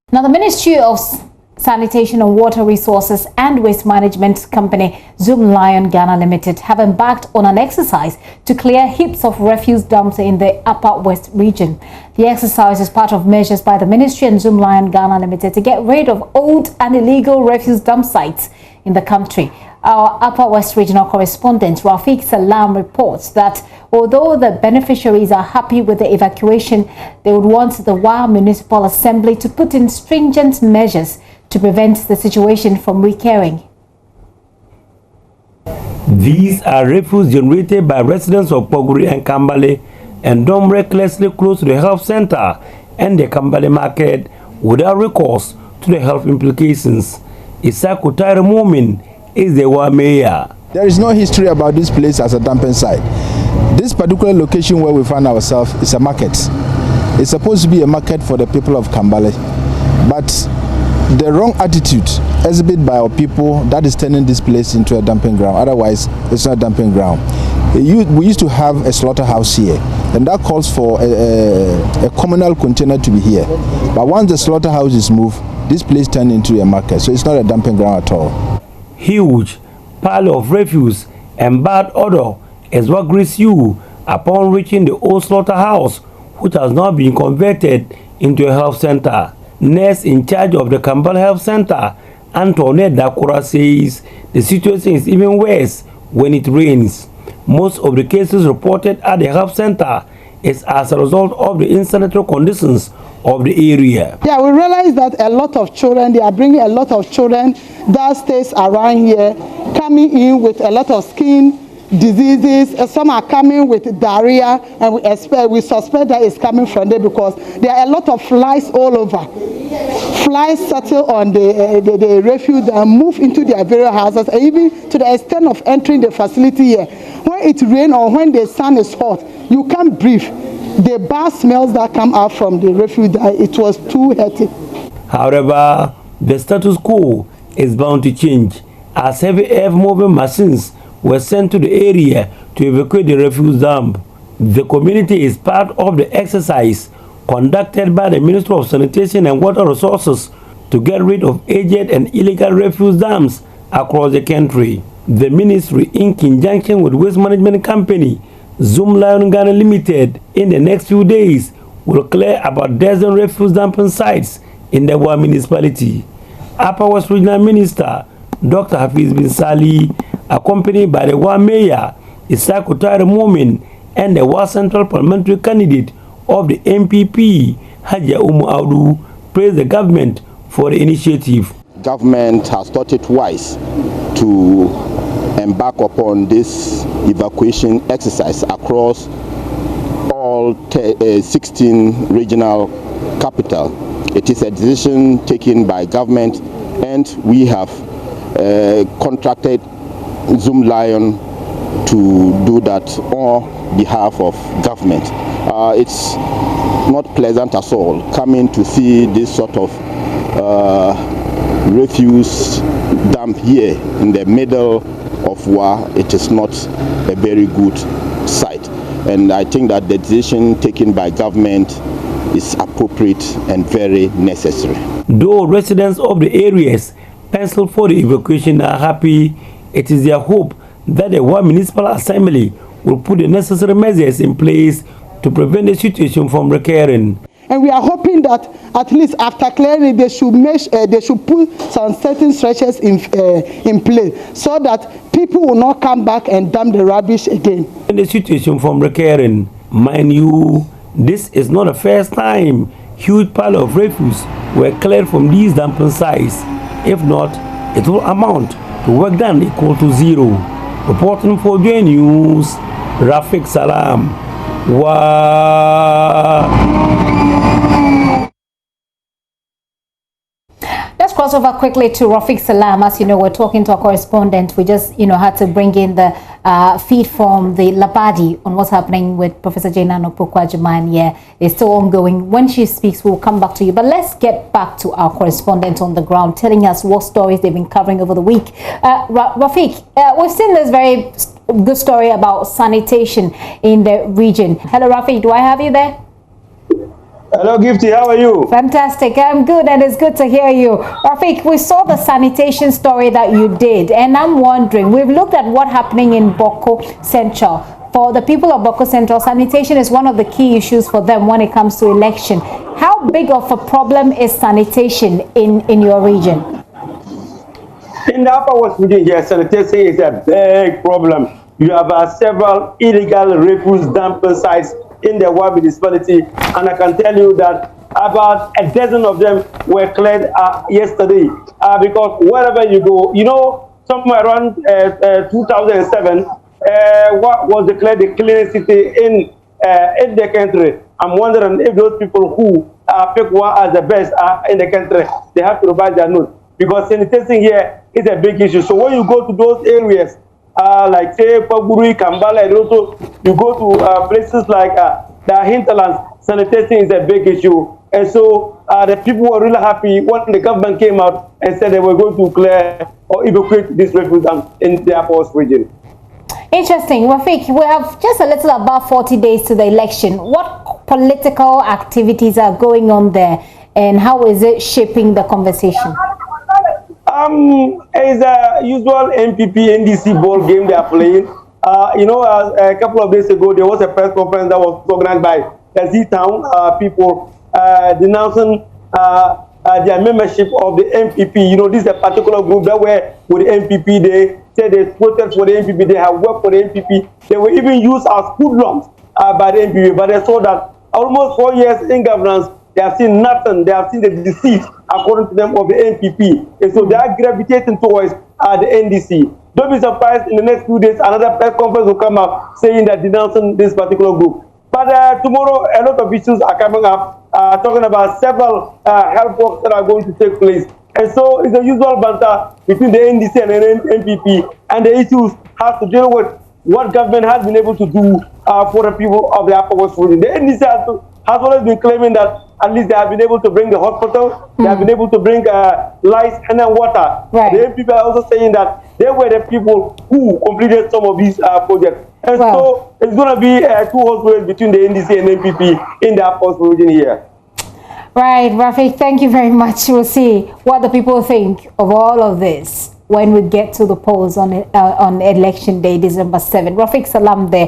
Now, the Ministry of Sanitation and Water Resources and Waste Management Company Zoomlion Ghana Limited have embarked on an exercise to clear heaps of refuse dumps in the Upper West region. The exercise is part of measures by the Ministry and Zoomlion Ghana Limited to get rid of old and illegal refuse dump sites in the country. Our Upper West Regional correspondent Rafiq Salam reports that although the beneficiaries are happy with the evacuation, they would want the Wa Municipal Assembly to put in stringent measures to prevent the situation from recurring. These are refuse generated by residents of Poguri and Kambale and dumped recklessly close to the health center and the Kambale market without recourse to the health implications. Isaku Taira Mumin is the Wa mayor. There is no history about this place as a dumping site. This particular location where we find ourselves is a market. It's supposed to be a market for the people of Kambale, but the wrong attitude exhibited by our people that is turning this place into a dumping ground. Otherwise, it's not a dumping ground. We used to have a slaughterhouse here, and that calls for a communal container to be here. But once the slaughterhouse is moved, this place turned into a market, so it's not a dumping ground at all. Huge pile of refuse and bad odor is what greets you upon reaching the old slaughterhouse, which has now been converted into a health center. Nurse in charge of the Kambale Health Center, Antoinette Dakura, says the situation is even worse when it rains. Most of the cases reported at the health center is as a result of the unsanitary conditions of the area. Yeah, we realize that a lot of children, they are bringing a lot of children that stays around here, coming in with a lot of skin diseases. Some are coming with diarrhea, and we suspect that it's coming from there because there are a lot of flies all over. Flies settle on the refuse and move into their various houses, and even to the extent of entering the facility here. When it rains or when the sun is hot, you can't breathe. The bad smells that come out from the refuse, it was too hectic. However, the status quo is bound to change as heavy earth-moving machines were sent to the area to evacuate the refuse dump. The community is part of the exercise conducted by the Ministry of Sanitation and Water Resources to get rid of aged and illegal refuse dumps across the country. The ministry, in conjunction with Waste Management Company Zoomlion Ghana Limited, in the next few days will clear about a dozen refuse dumping sites in the Wa municipality. Upper West Regional Minister Dr. Hafiz bin Sali, accompanied by the Wa Mayor Isaku Taira Mumin and the Wa Central Parliamentary candidate of the MPP Haja Umu Audu, praised the government for the initiative. Government has thought it wise to embark upon this evacuation exercise across all 16 regional capital. It is a decision taken by government, and we have contracted Zoomlion to do that on behalf of government. It's not pleasant at all coming to see this sort of refuse dump here in the middle of Wa. It is not a very good sight, and I think that the decision taken by government is appropriate and very necessary. Though residents of the areas penciled for the evacuation are happy, it is their hope that the Wa Municipal Assembly will put the necessary measures in place to prevent the situation from recurring. And we are hoping that at least after clearing, they should put some certain structures in place so that people will not come back and dump the rubbish again. The situation from recurring, mind you, this is not the first time huge pile of refuse were cleared from these dumping sites. If not, it will amount to work done equal to zero. Reporting for JoyNews, Rafiq Salam. Let's cross over quickly to Rafiq Salam. As you know, we're talking to our correspondent. We just, had to bring in the feed from the Labadi on what's happening with Professor Jane Opokwa-Jaman. Yeah, it's still ongoing. When she speaks, we'll come back to you. But let's get back to our correspondent on the ground, telling us what stories they've been covering over the week. Rafiq, we've seen this very good story about sanitation in the region. Hello, Rafiq. Do I have you there? Hello, Gifty. How are you? Fantastic. I'm good, and it's good to hear you. Rafik, we saw the sanitation story that you did, and I'm wondering, we've looked at what's happening in Boko Central. For the people of Boko Central, sanitation is one of the key issues for them when it comes to election. How big of a problem is sanitation in your region? In the Upper West region here, sanitation is a big problem. You have several illegal refuse dumping sites in the Wa municipality, and I can tell you that about a dozen of them were cleared yesterday. Because wherever you go, you know, somewhere around 2007, what was declared the cleanest city in the country. I'm wondering if those people who pick Wa as the best in the country, they have to revise their notes, because sanitation here is a big issue. So when you go to those areas, like say Paguri, Kambala, and also you go to places like the hinterlands, sanitation is a big issue. And so the people were really happy when the government came out and said they were going to clear or evacuate this refuse dump in the Upper West region. Interesting. Rafik, we have just a little about 40 days to the election. What political activities are going on there, and how is it shaping the conversation? It's a usual MPP NDC ball game they are playing. You know, a couple of days ago there was a press conference that was organized by the Z-Town people denouncing their membership of the MPP. You know, this is a particular group that were with the MPP. They said they protest for the MPP. They have worked for the MPP. They were even used as hoodlums by the MPP. But they saw that almost 4 years in governance, they have seen nothing. They have seen the deceit, according to them, of the NPP. And so they are gravitating towards the NDC. Don't be surprised, in the next few days, another press conference will come out saying that denouncing this particular group. But tomorrow, a lot of issues are coming up, talking about several health works that are going to take place. And so it's the usual banter between the NDC and the NPP. And the issues have to deal with what government has been able to do for the people of the Upper West region. The NDC has always been claiming that at least they have been able to bring the hospital, they have been able to bring lights and then water. Right. The NPP are also saying that they were the people who completed some of these projects. And so it's going to be two hospitals between the NDC and NPP in the Upper West region here. Right, Rafik, thank you very much. We'll see what the people think of all of this when we get to the polls on election day, December 7th. Rafik Salam there.